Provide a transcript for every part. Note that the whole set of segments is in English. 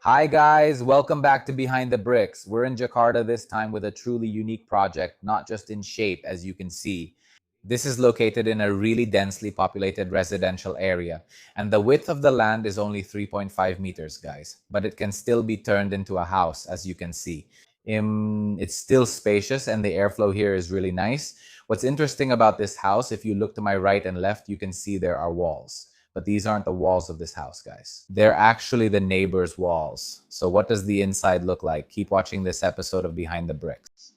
Hi guys, welcome back to Behind the Bricks. We're in Jakarta this time with a truly unique project, not just in shape as you can see. This is located in a really densely populated residential area, and the width of the land is only 3.5 meters, guys, but it can still be turned into a house as you can see. It's still spacious and the airflow here is really nice. What's interesting about this house, if you look to my right and left, you can see there are walls. But these aren't the walls of this house, guys. They're actually the neighbor's walls. So what does the inside look like? Keep watching this episode of Behind the Bricks.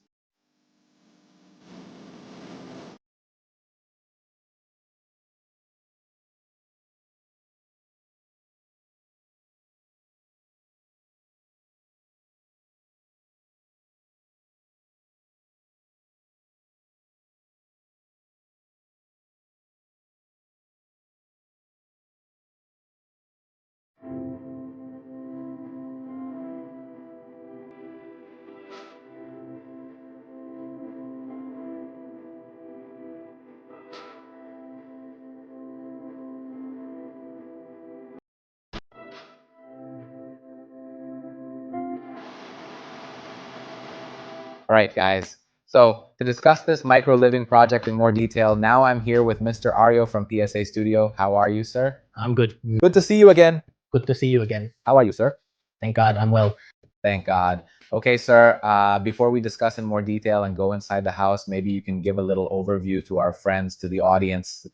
All right, guys. So to discuss this micro living project in more detail, now I'm here with Mr. Ario from PSA Studio. How are you, sir? I'm good. Good to see you again. Good to see you again. How are you, sir? Thank God I'm well. Thank God. Okay, sir, before we discuss in more detail and go inside the house, maybe you can give a little overview to our friends, to the audience.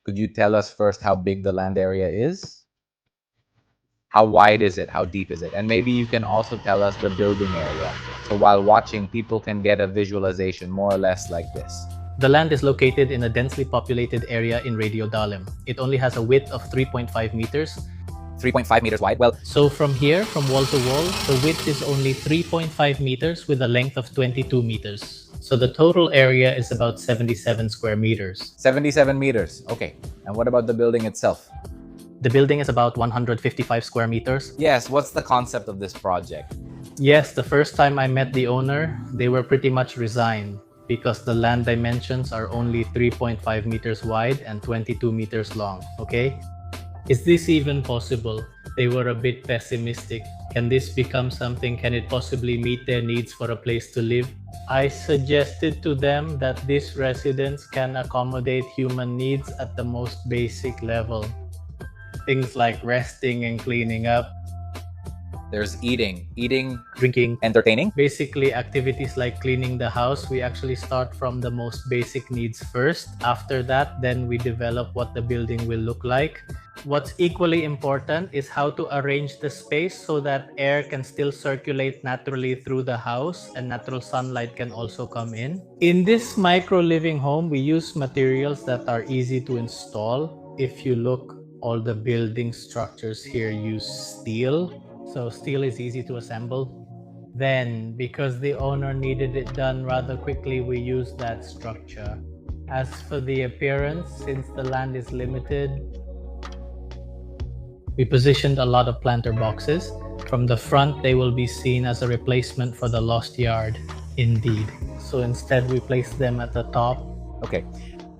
Could you tell us first how big the land area is? How wide is it? How deep is it? And maybe you can also tell us the building area. So while watching, people can get a visualization more or less like this. The land is located in a densely populated area in Radio Dalim. It only has a width of 3.5 meters. 3.5 meters wide? Well, So from here, from wall to wall, the width is only 3.5 meters with a length of 22 meters. So the total area is about 77 square meters. 77 meters. Okay. And what about the building itself? The building is about 155 square meters. Yes, what's the concept of this project? Yes, the first time I met the owner, they were pretty much resigned because the land dimensions are only 3.5 meters wide and 22 meters long, okay? Is this even possible? They were a bit pessimistic. Can this become something? Can it possibly meet their needs for a place to live? I suggested to them that this residence can accommodate human needs at the most basic level. Things like resting and cleaning up, There's eating, drinking, entertaining. basically activities like cleaning the house. We actually start from the most basic needs first. After that, then we develop what the building will look like. What's equally important is how to arrange the space so that air can still circulate naturally through the house and natural sunlight can also come in. In this micro living home, we use materials that are easy to install. If you look, all the building structures here use steel. So steel is easy to assemble. Then, because the owner needed it done rather quickly, we used that structure. As for the appearance, since the land is limited, we positioned a lot of planter boxes. From the front, they will be seen as a replacement for the lost yard, indeed. So instead, we placed them at the top. Okay.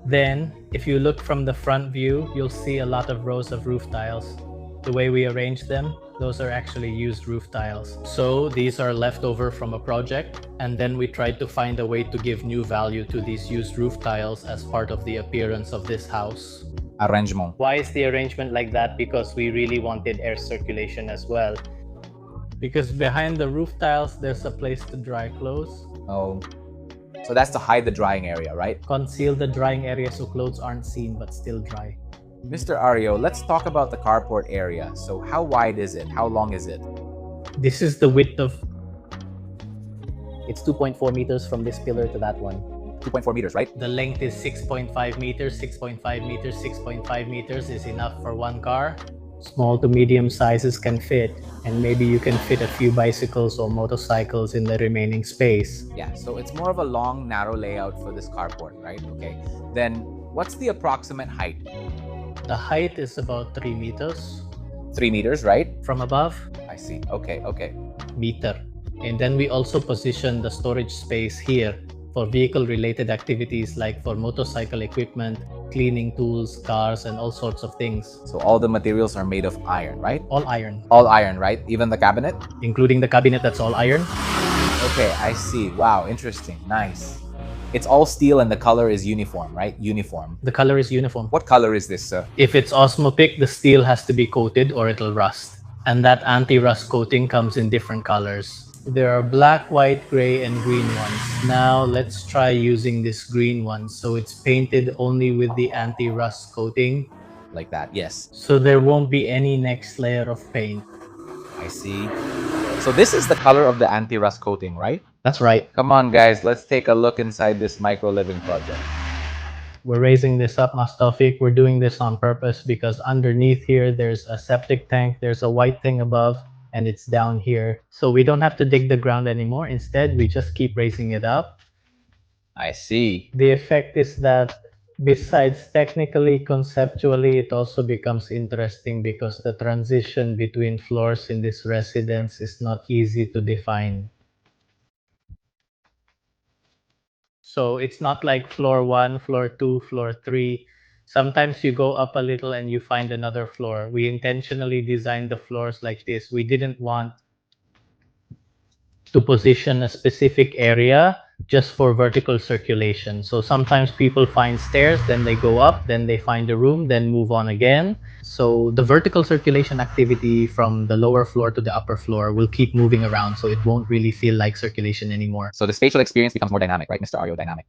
Then, if you look from the front view, you'll see a lot of rows of roof tiles. The way we arrange them, those are actually used roof tiles. So these are left over from a project, and then we tried to find a way to give new value to these used roof tiles as part of the appearance of this house. Arrangement. Why is the arrangement like that? Because we really wanted air circulation as well. Because behind the roof tiles, there's a place to dry clothes. Oh. So that's to hide the drying area, right? Conceal the drying area so clothes aren't seen but still dry. Mr. Ario, let's talk about the carport area. So how wide is it? How long is it? This is the width of... It's 2.4 meters from this pillar to that one. 2.4 meters, right? The length is 6.5 meters, 6.5 meters, 6.5 meters is enough for one car. Small to medium sizes can fit, and maybe you can fit a few bicycles or motorcycles in the remaining space. Yeah, so it's more of a long, narrow layout for this carport, right? Okay. Then what's the approximate height? The height is about 3 meters. 3 meters, right? From above, I see. Okay, okay. meter. And then we also position the storage space here for vehicle-related activities like for motorcycle equipment, cleaning tools, cars, and all sorts of things. So all the materials are made of iron, right? All iron. All iron, right? Even the cabinet? Including the cabinet, that's all iron. Okay, I see. Wow, interesting. Nice. It's all steel and the color is uniform, right? Uniform. The color is uniform. What color is this, sir? If it's Osmopic, the steel has to be coated or it'll rust. And that anti-rust coating comes in different colors. There are black, white, gray, and green ones. Now let's try using this green one. So it's painted only with the anti-rust coating. Like that, yes. So there won't be any next layer of paint. I see. So this is the color of the anti-rust coating, right? That's right. Come on, guys. Let's take a look inside this micro living project. We're raising this up, Mastafik. We're doing this on purpose because underneath here, there's a septic tank. There's a white thing above, and it's down here. So we don't have to dig the ground anymore. Instead, we just keep raising it up. I see. The effect is that besides technically, conceptually, it also becomes interesting because the transition between floors in this residence is not easy to define. So it's not like floor 1, floor 2, floor 3. Sometimes you go up a little and you find another floor. We intentionally designed the floors like this. We didn't want to position a specific area just for vertical circulation. So sometimes people find stairs, then they go up, then they find a room, then move on again. So the vertical circulation activity from the lower floor to the upper floor will keep moving around, so it won't really feel like circulation anymore. So the spatial experience becomes more dynamic, right, Mr. Aryo? Dynamic.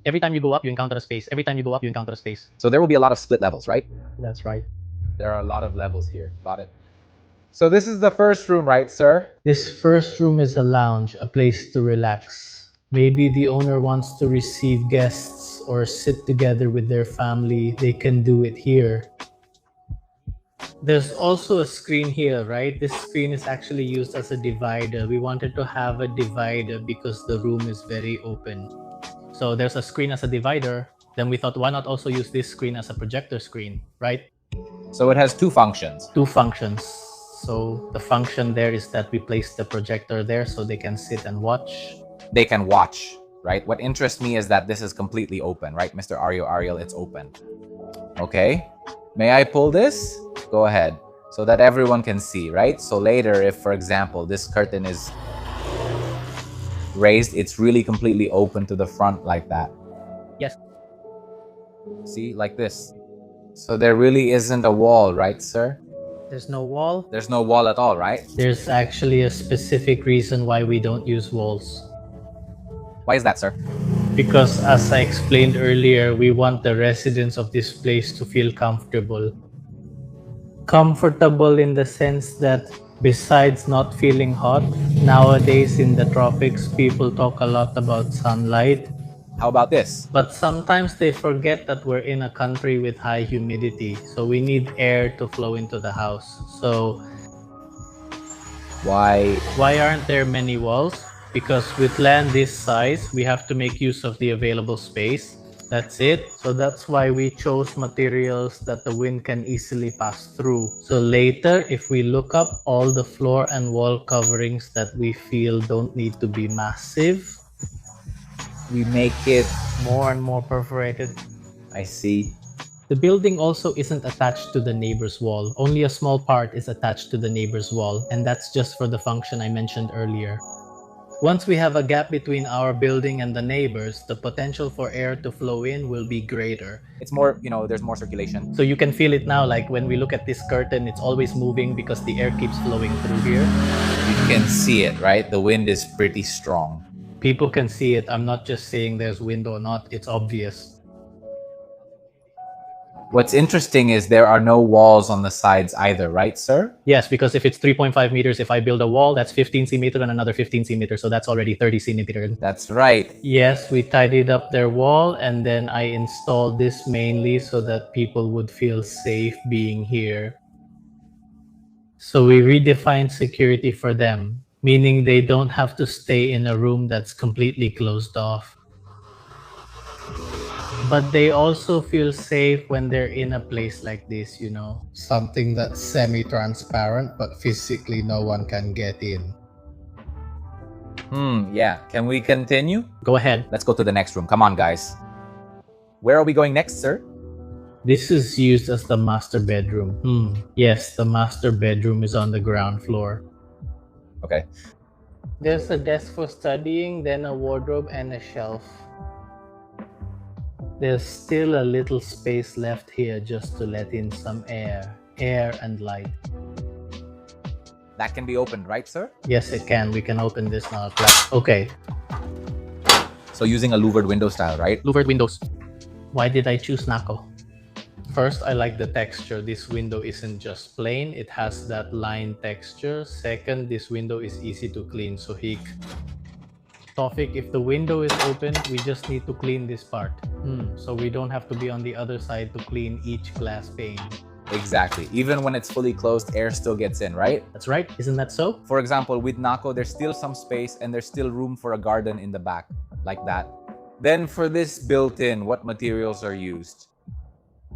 Every time you go up, you encounter a space. Every time you go up, you encounter a space. So there will be a lot of split levels, right? That's right. There are a lot of levels here. Got it. So this is the first room, right, sir? This first room is a lounge, a place to relax. Maybe the owner wants to receive guests or sit together with their family. They can do it here. There's also a screen here, right? This screen is actually used as a divider. We wanted to have a divider because the room is very open. So there's a screen as a divider. Then we thought, why not also use this screen as a projector screen, right? So it has two functions. Two functions. So the function there is that we place the projector there so they can sit and watch. They can watch, right? What interests me is that this is completely open, right? Mr. Ariel, it's open. Okay. May I pull this? Go ahead. So that everyone can see, right? So later, if, for example, this curtain is raised, it's really completely open to the front like that. Yes. See, like this. So there really isn't a wall, right, sir? There's no wall. There's no wall at all, right? There's actually a specific reason why we don't use walls. Why is that, sir? Because as I explained earlier, we want the residents of this place to feel comfortable. Comfortable in the sense that besides not feeling hot, nowadays in the tropics, people talk a lot about sunlight. How about this? But sometimes they forget that we're in a country with high humidity, so we need air to flow into the house. So Why aren't there many walls? Because with land this size, we have to make use of the available space. That's it. So that's why we chose materials that the wind can easily pass through. So later, if we look up all the floor and wall coverings that we feel don't need to be massive, we make it? more and more perforated. I see. The building also isn't attached to the neighbor's wall. Only a small part is attached to the neighbor's wall, and that's just for the function I mentioned earlier. Once we have a gap between our building and the neighbors, the potential for air to flow in will be greater. It's more, there's more circulation. So you can feel it now, like when we look at this curtain, it's always moving because the air keeps flowing through here. You can see it, right? The wind is pretty strong. People can see it. I'm not just saying there's wind or not, it's obvious. What's interesting is there are no walls on the sides either, right, sir? Yes, because if it's 3.5 meters, if I build a wall, that's 15 centimeters and another 15 centimeters, so that's already 30 centimeters. That's right. Yes, we tidied up their wall, and then I installed this mainly so that people would feel safe being here. So we redefined security for them, meaning they don't have to stay in a room that's completely closed off. But they also feel safe when they're in a place like this, something that's semi-transparent, but physically no one can get in. Yeah. Can we continue? Go ahead. Let's go to the next room. Come on, guys. Where are we going next, sir? This is used as the master bedroom. Yes, the master bedroom is on the ground floor. Okay. There's a desk for studying, then a wardrobe and a shelf. There's still a little space left here just to let in some air and light. That can be opened, right, sir? Yes, it can. We can open this now. Okay. So using a louvered window style, right? Louvered windows. Why did I choose Nako? First, I like the texture. This window isn't just plain. It has that line texture. Second, this window is easy to clean. So Tofik, if the window is open, we just need to clean this part. So we don't have to be on the other side to clean each glass pane. Exactly. Even when it's fully closed, air still gets in, right? That's right. Isn't that so? For example, with Nako, there's still some space and there's still room for a garden in the back, like that. Then for this built-in, what materials are used?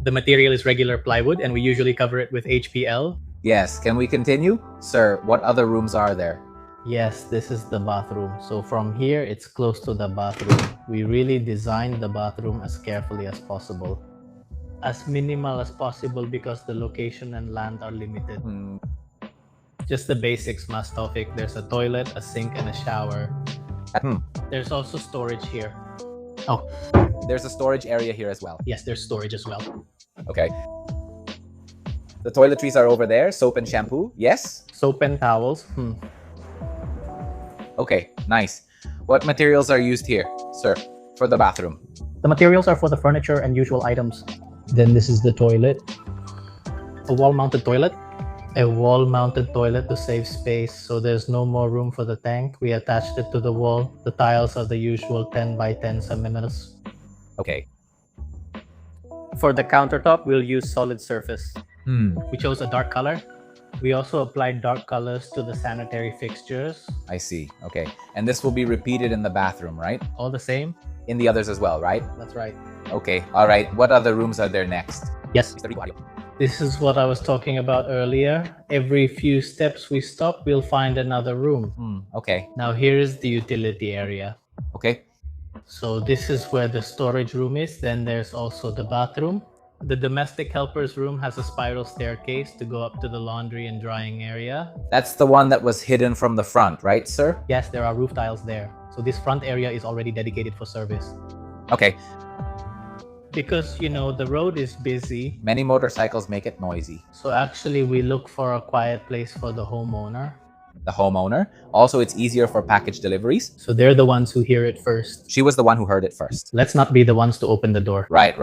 The material is regular plywood and we usually cover it with HPL. Yes. Can we continue? Sir, what other rooms are there? Yes, this is the bathroom. So from here, it's close to the bathroom. We really designed the bathroom as carefully as possible. As minimal as possible because the location and land are limited. Just the basics, Tofik. There's a toilet, a sink, and a shower. There's also storage here. Oh, There's a storage area here as well. yes, there's storage as well. Okay. The toiletries are over there. Soap and shampoo. Yes? Soap and towels. Okay, nice. What materials are used here, sir, for the bathroom? The materials are for the furniture and usual items. Then this is the toilet. A wall-mounted toilet. A wall-mounted toilet to save space, so there's no more room for the tank. We attached it to the wall. The tiles are the usual 10 by 10 centimeters. Okay. For the countertop, we'll use solid surface. We chose a dark color. We also applied dark colors to the sanitary fixtures. I see. Okay. And this will be repeated in the bathroom, right? All the same? In the others as well, right? That's right. Okay. All right. What other rooms are there next? Yes. This is what I was talking about earlier. Every few steps we stop, we'll find another room. Okay. Now here is the utility area. Okay. So this is where the storage room is. Then there's also the bathroom. The domestic helper's room has a spiral staircase to go up to the laundry and drying area. That's the one that was hidden from the front, right, sir? Yes, there are roof tiles there. So this front area is already dedicated for service. Okay. Because, the road is busy. Many motorcycles make it noisy. So actually, we look for a quiet place for the homeowner. The homeowner. Also, it's easier for package deliveries. So they're the ones who hear it first. She was the one who heard it first. Let's not be the ones to open the door. Right.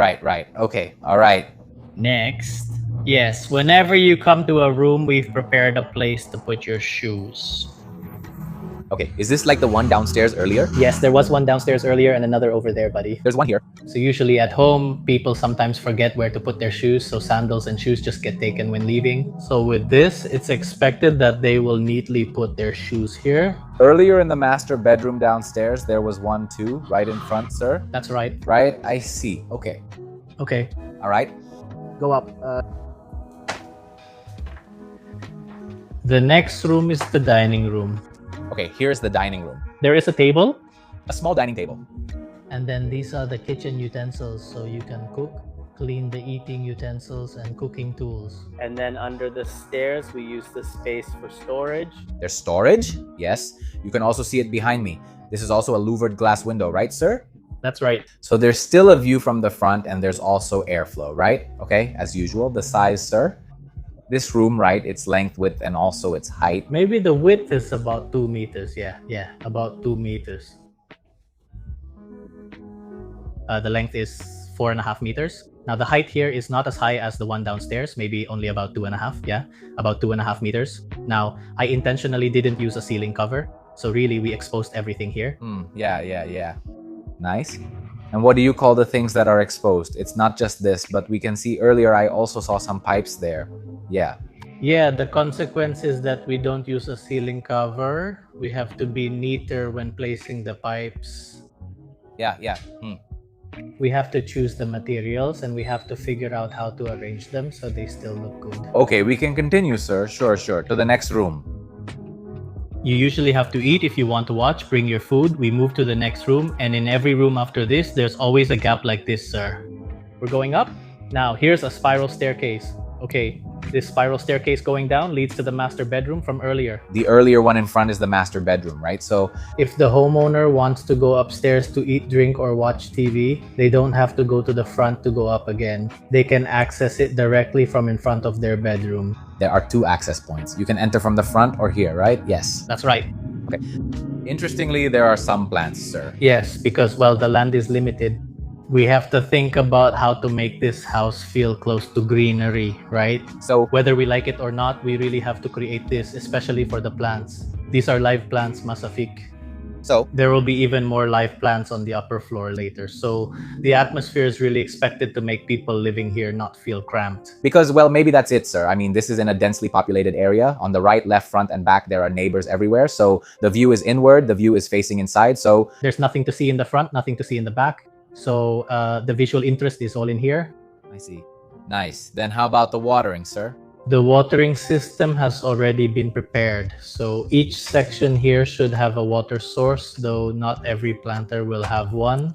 Okay. All right. Next. Yes, whenever you come to a room, we've prepared a place to put your shoes. Okay. Is this like the one downstairs earlier? Yes, there was one downstairs earlier and another over there, buddy. There's one here. So usually at home, people sometimes forget where to put their shoes, so sandals and shoes just get taken when leaving. So with this, it's expected that they will neatly put their shoes here. Earlier in the master bedroom downstairs, there was one too, right in front, sir. That's right. Right? I see. Okay. Okay. All right. Go up. The next room is the dining room. Okay, here's the dining room. There is a table. A small dining table. And then these are the kitchen utensils, so you can cook, clean the eating utensils and cooking tools. And then under the stairs, we use the space for storage. There's storage. Yes. You can also see it behind me. This is also a louvered glass window, right, sir? That's right. So there's still a view from the front and there's also airflow, right? Okay, as usual. The size, sir? This room, right, its length, width, and also its height. Maybe the width is about 2 meters. Yeah, about 2 meters. The length is 4.5 meters. Now the height here is not as high as the one downstairs, maybe only about 2.5. Yeah, about 2.5 meters. Now, I intentionally didn't use a ceiling cover. So really, we exposed everything here. Yeah. Nice. And what do you call the things that are exposed? It's not just this, but we can see earlier I also saw some pipes there. Yeah. Yeah, the consequence is that we don't use a ceiling cover. We have to be neater when placing the pipes. Yeah. We have to choose the materials and we have to figure out how to arrange them so they still look good. Okay, we can continue, sir. Sure. To the next room. You usually have to eat. If you want to watch, bring your food. We move to the next room, and in every room after this, there's always a gap like this, sir. We're going up. Now, here's a spiral staircase. Okay, this spiral staircase going down leads to the master bedroom from earlier. The earlier one in front is the master bedroom, right? So if the homeowner wants to go upstairs to eat, drink, or watch TV, they don't have to go to the front to go up again. They can access it directly from in front of their bedroom. there are 2 access points. You can enter from the front or here, right? Yes. That's right. Okay. Interestingly, there are some plants, sir. Yes, because, well, the land is limited. We have to think about how to make this house feel close to greenery, right? So Whether we like it or not, we really have to create this, especially for the plants. These are live plants, Masafik. There will be even more live plants on the upper floor later. So the atmosphere is really expected to make people living here not feel cramped. because, well, maybe that's it, sir. I mean, this is in a densely populated area. On the right, left, front, and back, there are neighbors everywhere. So the view is inward, the view is facing inside. So There's nothing to see in the front, nothing to see in the back. So the visual interest is all in here. I see. Nice. Then how about the watering, sir? The watering system has already been prepared. So each section here should have a water source, though not every planter will have one.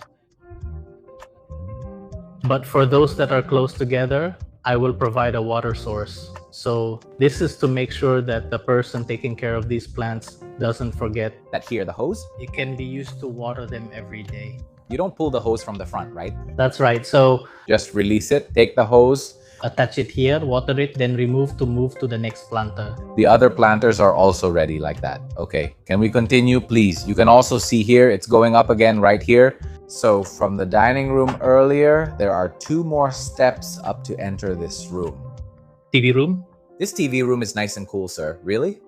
But for those that are close together, I will provide a water source. So this is to make sure that the person taking care of these plants doesn't forget. That here, the hose? It can be used to water them every day. You don't pull the hose from the front, right? That's right. So Just release it, take the hose. attach it here, water it, then remove to move to the next planter. The other planters are also ready like that. Okay, can we continue, please? You can also see here, it's going up again right here. So from the dining room earlier, there are 2 more steps up to enter this room. TV room. This TV room is nice and cool, sir. Really?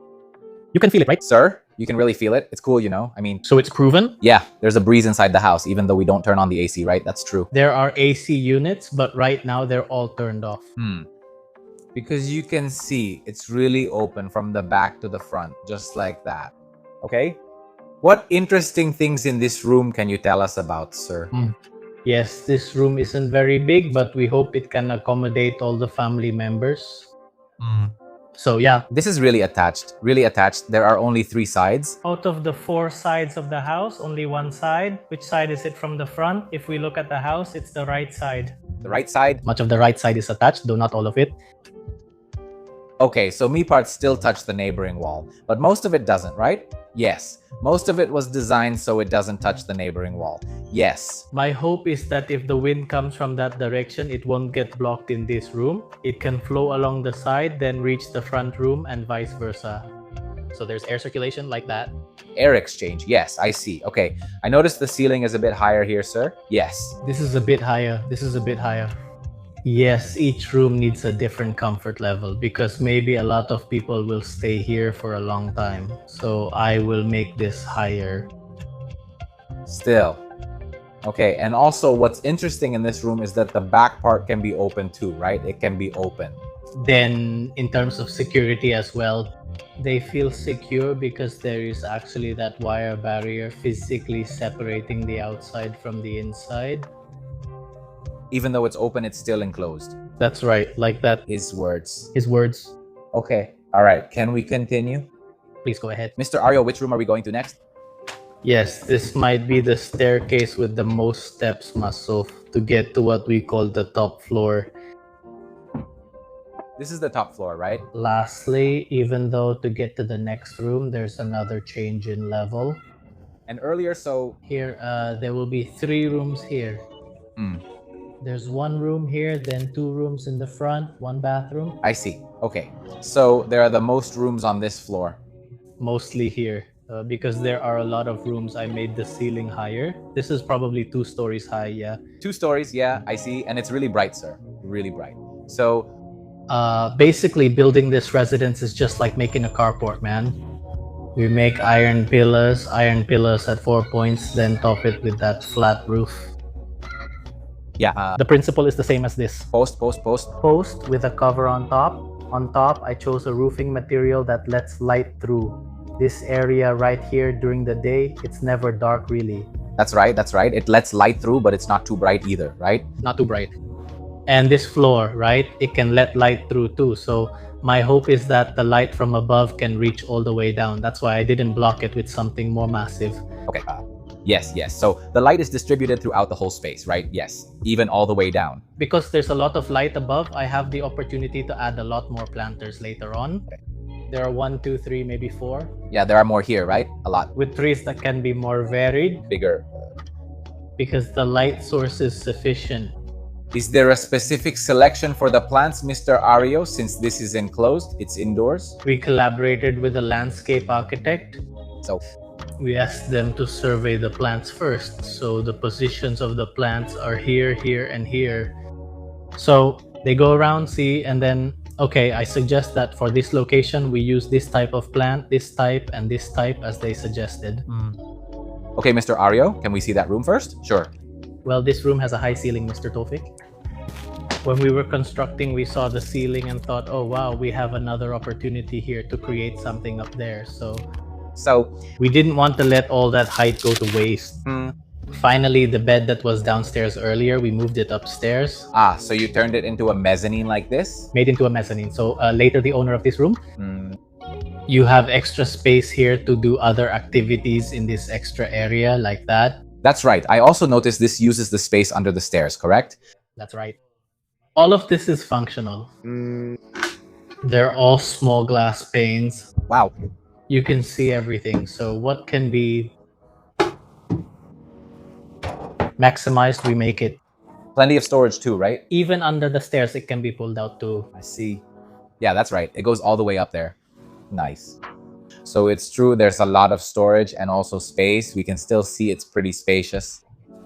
You can feel it, right? Sir, you can really feel it. It's cool, you know? I mean, So it's proven. yeah, there's a breeze inside the house, even though we don't turn on the AC, right? That's true. There are AC units, but right now they're all turned off. Because you can see it's really open from the back to the front, just like that. Okay? What interesting things in this room can you tell us about, sir? Yes, this room isn't very big, but we hope it can accommodate all the family members. So yeah, This is really attached. Really attached. There are only 3 sides. out of the 4 sides of the house, only one side. Which side is it from the front? If we look at the house, it's the right side. The right side. Much of the right side is attached, though not all of it. Okay, so me parts still touch the neighboring wall, but most of it doesn't, right? Yes. Most of it was designed so it doesn't touch the neighboring wall. Yes. My hope is that if the wind comes from that direction, it won't get blocked in this room. It can flow along the side, then reach the front room and vice versa. So there's air circulation like that. Air exchange. Yes, I see. Okay. I noticed the ceiling is a bit higher here, sir. Yes. This is a bit higher. This is a bit higher. Yes, each room needs a different comfort level because maybe a lot of people will stay here for a long time. So I will make this higher. Still. Okay, and also what's interesting in this room is that the back part can be open too, right? It can be open. Then in terms of security as well, they feel secure because there is actually that wire barrier physically separating the outside from the inside. Even though it's open, it's still enclosed. That's right, like that. His words. His words. Okay. All right. Can we continue? Please go ahead. Mr. Aryo, which room are we going to next? Yes, this might be the staircase with the most steps, Masof, to get to what we call the top floor. This is the top floor, right? Lastly, even though to get to the next room, there's another change in level. And earlier, so... Here, there will be 3 rooms here. There's 1 room here, then 2 rooms in the front, 1 bathroom. I see. Okay. So there are the most rooms on this floor. Mostly here. Because there are a lot of rooms, I made the ceiling higher. This is probably 2 stories high, yeah. 2 stories, yeah, I see. And it's really bright, sir. Really bright. So... basically, building this residence is just like making a carport, man. We make iron pillars at 4 points, then top it with that flat roof. yeah. The principle is the same as this. Post. Post with a cover on top. On top, I chose a roofing material that lets light through. This area right here during the day, it's never dark really. That's right. It lets light through, but it's not too bright either, right? Not too bright. And this floor, right, it can let light through too. So My hope is that the light from above can reach all the way down. That's why I didn't block it with something more massive. Okay. Yes. So the light is distributed throughout the whole space, right? Yes. Even all the way down. Because there's a lot of light above, I have the opportunity to add a lot more planters later on. There are 1, 2, 3, maybe 4. Yeah, there are more here, right? A lot. With trees that can be more varied. Bigger. Because the light source is sufficient. Is there a specific selection for the plants, Mr. Ario, since this is enclosed? It's indoors? We collaborated with a landscape architect. So we asked them to survey the plants first. So the positions of the plants are here, here, and here. So they go around, see, and then, okay, I suggest that for this location, we use this type of plant, this type, and this type as they suggested. Okay, Mr. Ario, can we see that room first? Sure. Well, this room has a high ceiling, Mr. Tofik. When we were constructing, we saw the ceiling and thought, oh wow, we have another opportunity here to create something up there. So we didn't want to let all that height go to waste. Finally, the bed that was downstairs earlier, we moved it upstairs. So you turned it into a mezzanine like this? Made into a mezzanine. So later, the owner of this room, you have extra space here to do other activities in this extra area like that. That's right. I also noticed this uses the space under the stairs, correct? That's right. All of this is functional. They're all small glass panes. Wow. You can see everything. So what can be maximized, we make it. Plenty of storage too, right? Even under the stairs, it can be pulled out too. I see. Yeah, that's right. It goes all the way up there. Nice. So it's true, there's a lot of storage and also space. We can still see it's pretty spacious.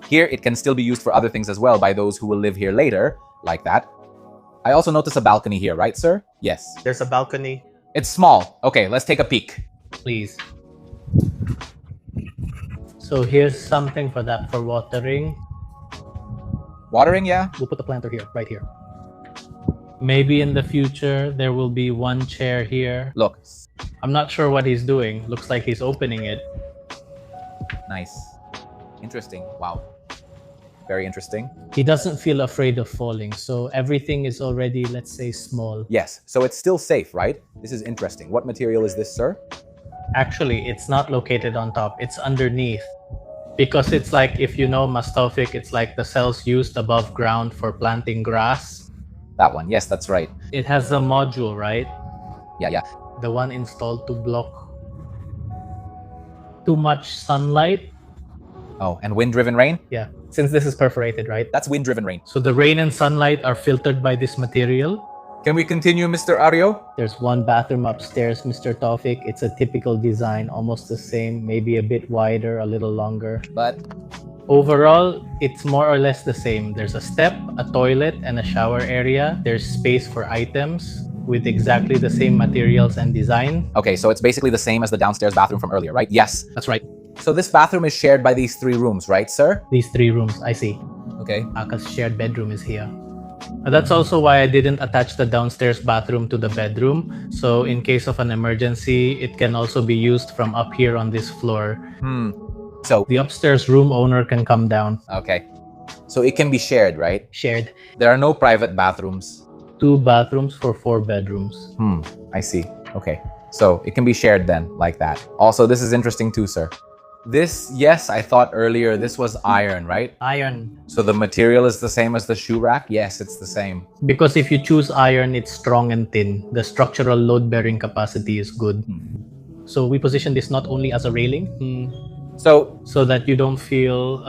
Here, it can still be used for other things as well by those who will live here later, like that. I also notice a balcony here, right, sir? Yes. There's a balcony. It's small. Okay, let's take a peek. Please. So here's something for that, for watering. Watering, yeah? We'll put the planter here, right here. Maybe in the future, there will be one chair here. Look. I'm not sure what he's doing. Looks like he's opening it. Nice. Interesting. Wow. Very interesting. He doesn't feel afraid of falling, so everything is already, let's say, small. Yes, so it's still safe, right? This is interesting. What material is this, sir? Actually, it's not located on top. It's underneath. Because it's like, if you know Mastofik, it's like the cells used above ground for planting grass. That one. Yes, that's right. It has a module, right? Yeah. The one installed to block too much sunlight. Oh, and wind-driven rain? Yeah, since this is perforated, right? That's wind-driven rain. So the rain and sunlight are filtered by this material. Can we continue, Mr. Ario? There's one bathroom upstairs, Mr. Tawfik. It's a typical design, almost the same, maybe a bit wider, a little longer. But overall, it's more or less the same. There's a step, a toilet, and a shower area. There's space for items with exactly the same materials and design. Okay, so it's basically the same as the downstairs bathroom from earlier, right? Yes. That's right. So this bathroom is shared by these 3 rooms, right, sir? These 3 rooms, I see. Okay. Because shared bedroom is here. That's also why I didn't attach the downstairs bathroom to the bedroom. So in case of an emergency, it can also be used from up here on this floor. So the upstairs room owner can come down. Okay. So it can be shared, right? Shared. There are no private bathrooms. 2 bathrooms for 4 bedrooms. I see. Okay. So it can be shared then, like that. Also, this is interesting too, sir. This, yes, I thought earlier this was iron, right? Iron. So the material is the same as the shoe rack? Yes, it's the same. Because if you choose iron, it's strong and thin. The structural load-bearing capacity is good. So we position this not only as a railing, so that you don't feel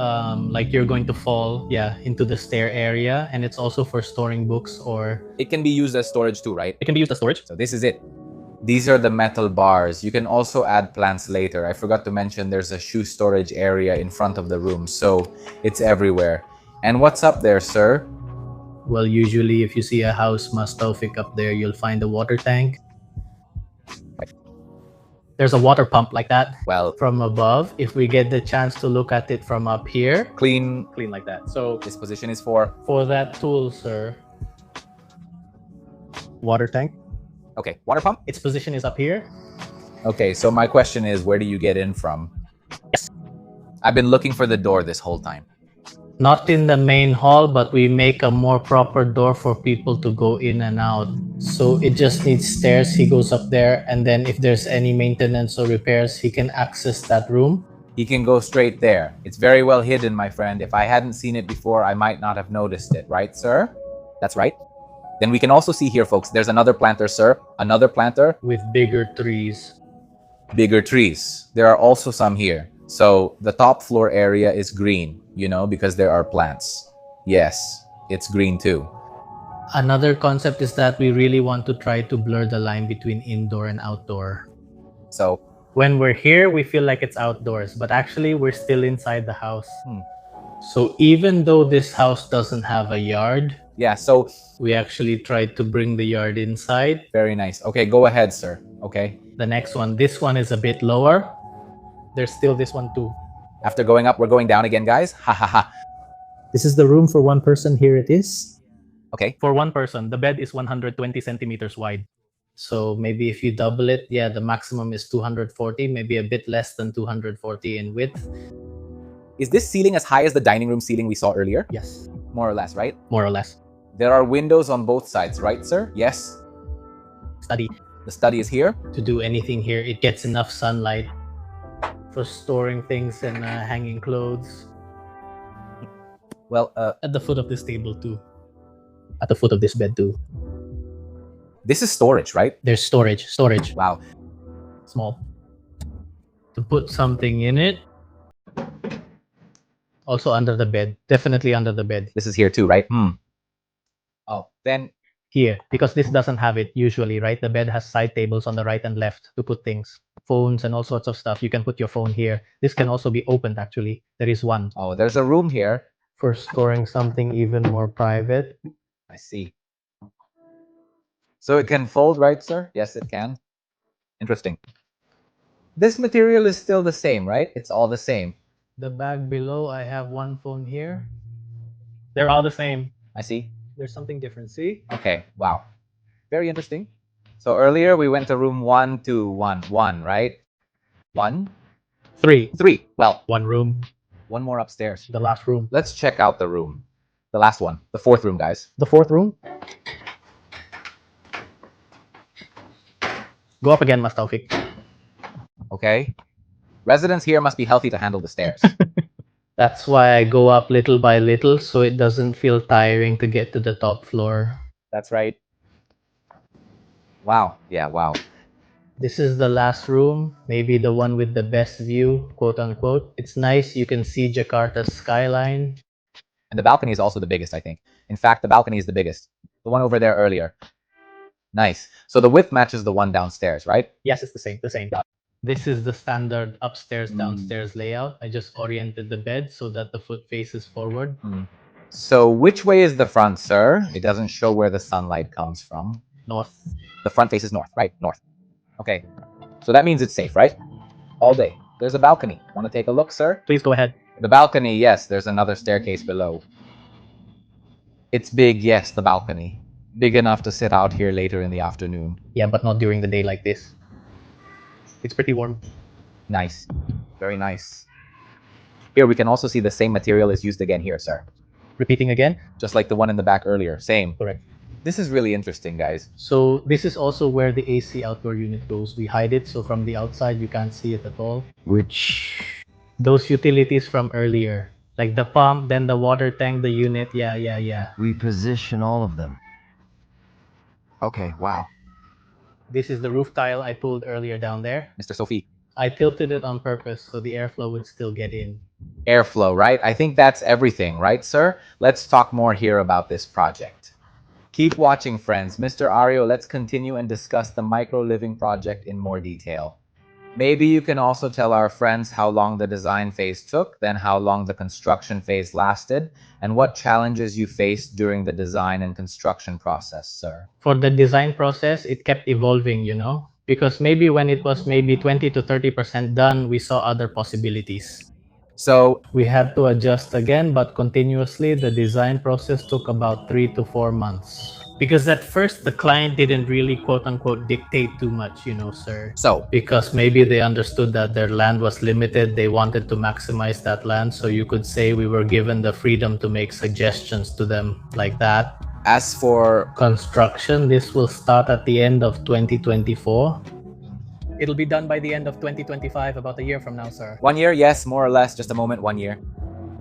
like you're going to fall, into the stair area. And it's also for storing books, or it can be used as storage too, right? It can be used as storage. So this is it. These are the metal bars. You can also add plants later. I forgot to mention there's a shoe storage area in front of the room, so it's everywhere. And what's up there, sir? Well, usually if you see a house Mastofik up there, you'll find a water tank. There's a water pump like that. Well, from above, if we get the chance to look at it from up here, clean like that. So this position is for that tool, sir. Water tank. Okay, water pump? Its position is up here. Okay, so my question is, where do you get in from? Yes. I've been looking for the door this whole time. Not in the main hall, but we make a more proper door for people to go in and out. So it just needs stairs. He goes up there, and then if there's any maintenance or repairs, he can access that room. He can go straight there. It's very well hidden, my friend. If I hadn't seen it before, I might not have noticed it, right, sir? That's right. Then we can also see here, folks, there's another planter, sir. Another planter. With bigger trees. Bigger trees. There are also some here. So the top floor area is green, because there are plants. Yes, it's green too. Another concept is that we really want to try to blur the line between indoor and outdoor. So When we're here, we feel like it's outdoors, but actually we're still inside the house. So even though this house doesn't have a yard, yeah, so we actually tried to bring the yard inside. very nice. Okay, go ahead, sir. Okay. The next one, this one is a bit lower. There's still this one too. After going up, we're going down again, guys. Ha ha ha. This is the room for one person. Here it is. Okay. For one person, the bed is 120 centimeters wide. So maybe if you double it, yeah, the maximum is 240, maybe a bit less than 240 in width. Is this ceiling as high as the dining room ceiling we saw earlier? Yes, More or less, right? more or less. There are windows on both sides, right, sir? Yes. Study. The study is here. To do anything here, it gets enough sunlight for storing things and hanging clothes. Well, At the foot of this table too. At the foot of this bed too. this is storage, right? There's storage. Wow. Small. To put something in it. Also under the bed. Definitely under the bed. This is here too, right? Oh, then Here, because this doesn't have it usually, right? The bed has side tables on the right and left to put things. Phones and all sorts of stuff. You can put your phone here. This can also be opened actually. There is one. oh, there's a room here. For storing something even more private. I see. So it can fold, right, sir? Yes, it can. Interesting. This material is still the same, right? It's all the same. The bag below, I have one phone here. They're all the same. I see. There's something different, see? Okay, wow. Very interesting. So earlier we went to room 1, right? 1, Three. 3. Well, One room. one more upstairs. The last room. Let's check out the room. The last one. The fourth room, guys. The fourth room. Go up again, Mas Taufik. Okay. Residents here must be healthy to handle the stairs. That's why I go up little by little so it doesn't feel tiring to get to the top floor. That's right. Wow. Yeah, wow. This is the last room, maybe the one with the best view, quote unquote. It's nice, you can see Jakarta's skyline. And the balcony is also the biggest, I think. In fact, the balcony is the biggest. The one over there earlier. Nice. So the width matches the one downstairs, right? Yes, it's the same. This is the standard upstairs downstairs layout. I just oriented the bed so that the foot faces forward. So which way is the front, sir? It doesn't show where the sunlight comes from. North. The front faces north, right? North. Okay. So that means it's safe, right? All day. There's a balcony. Want to take a look, sir? Please go ahead. The balcony, yes. There's another staircase below. It's big, yes, the balcony. Big enough to sit out here later in the afternoon. Yeah, but not during the day like this. It's pretty warm. Nice. Very nice. Here we can also see the same material is used again here, sir. Repeating again? Just like the one in the back earlier. Same. Correct. This is really interesting, guys. So this is also where the AC outdoor unit goes. We hide it so from the outside you can't see it at all. Which Those utilities from earlier. Like the pump, then the water tank, the unit. Yeah. we position all of them. Okay, wow. This is the roof tile I pulled earlier down there. Mr. Sophie. I tilted it on purpose so the airflow would still get in. Airflow, right? I think that's everything, right, sir? Let's talk more here about this project. Keep watching, friends. Mr. Ario, let's continue and discuss the micro living project in more detail. Maybe you can also tell our friends how long the design phase took, then how long the construction phase lasted, and what challenges you faced during the design and construction process, sir. For the design process, it kept evolving, because maybe when it was maybe 20 to 30% done, we saw other possibilities. So, We had to adjust again, but continuously, the design process took about 3 to 4 months. Because at first the client didn't really quote unquote dictate too much, sir. So, Because maybe they understood that their land was limited, they wanted to maximize that land. So you could say we were given the freedom to make suggestions to them like that. as for Construction, this will start at the end of 2024. It'll be done by the end of 2025, about a year from now, sir. 1 year, yes, more or less, just a moment, 1 year.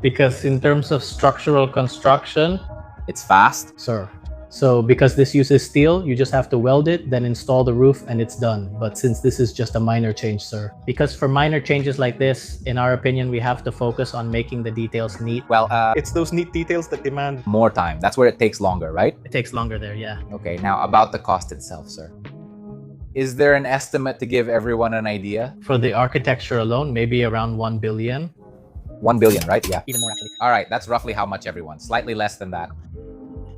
Because in terms of structural construction, It's fast. sir. So because this uses steel, you just have to weld it, then install the roof, and it's done. But since this is just a minor change, sir. Because for minor changes like this, in our opinion, we have to focus on making the details neat. Well, It's those neat details that demand... more time. That's where it takes longer, right? It takes longer there, yeah. Okay, now about the cost itself, sir. Is there an estimate to give everyone an idea? For the architecture alone, maybe around 1 billion. 1 billion, right? Yeah. Even more, actually. All right, that's roughly how much, everyone. Slightly less than that.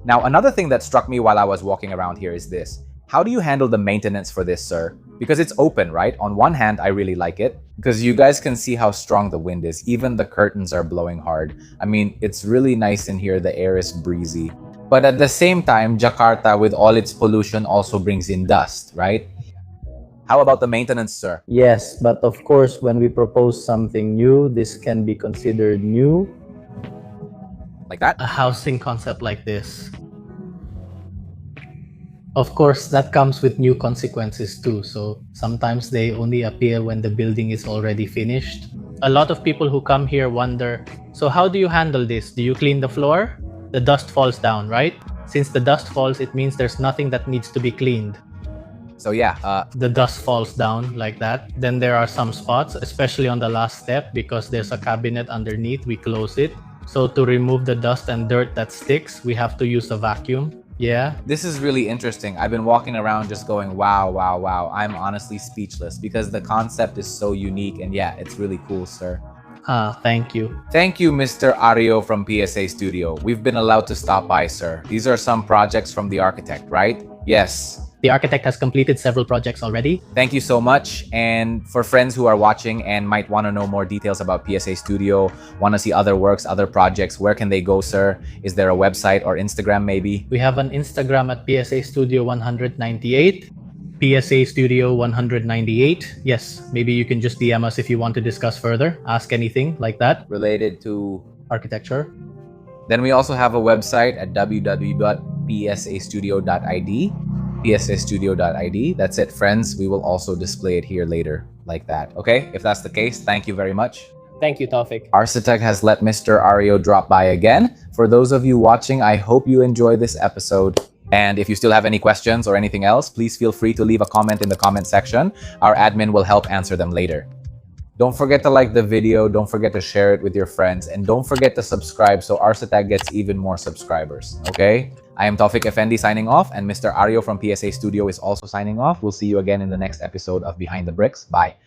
Now, another thing that struck me while I was walking around here is this. How do you handle the maintenance for this, sir? Because it's open, right? On one hand, I really like it because you guys can see how strong the wind is. Even the curtains are blowing hard. I mean, it's really nice in here. The air is breezy. But at the same time, Jakarta, with all its pollution, also brings in dust, right? How about the maintenance, sir? Yes, but of course, when we propose something new, this can be considered new. Like that? A housing concept like this. Of course, that comes with new consequences too. So sometimes they only appear when the building is already finished. A lot of people who come here wonder, so how do you handle this? Do you clean the floor? The dust falls down, right? Since the dust falls, it means there's nothing that needs to be cleaned. So yeah, The dust falls down like that. Then there are some spots, especially on the last step, because there's a cabinet underneath, we close it. So to remove the dust and dirt that sticks, we have to use a vacuum. Yeah. this is really interesting. I've been walking around just going, wow, wow, wow. I'm honestly speechless because the concept is so unique and yeah, it's really cool, sir. Thank you. Thank you, Mr. Ario from PSA Studio. We've been allowed to stop by, sir. These are some projects from the architect, right? Yes. The architect has completed several projects already. Thank you so much. And for friends who are watching and might want to know more details about PSA Studio, want to see other works, other projects, where can they go, sir? Is there a website or Instagram maybe? We have an Instagram at PSA Studio 198. PSA Studio 198. Yes, maybe you can just DM us if you want to discuss further. Ask anything like that. Related to... Architecture. Then we also have a website at www.psastudio.id. psastudio.id. That's it, friends. We will also display it here later like that. Okay, if that's the case, thank you very much. Thank you, Taufik. Architect has let Mr. Ario drop by again. For those of you watching, I hope you enjoy this episode. And if you still have any questions or anything else, please feel free to leave a comment in the comment section. Our admin will help answer them later. Don't forget to like the video, don't forget to share it with your friends, and don't forget to subscribe so Architect gets even more subscribers, okay? I am Taufik Effendi signing off, and Mr. Ario from PSA Studio is also signing off. We'll see you again in the next episode of Behind the Bricks. Bye.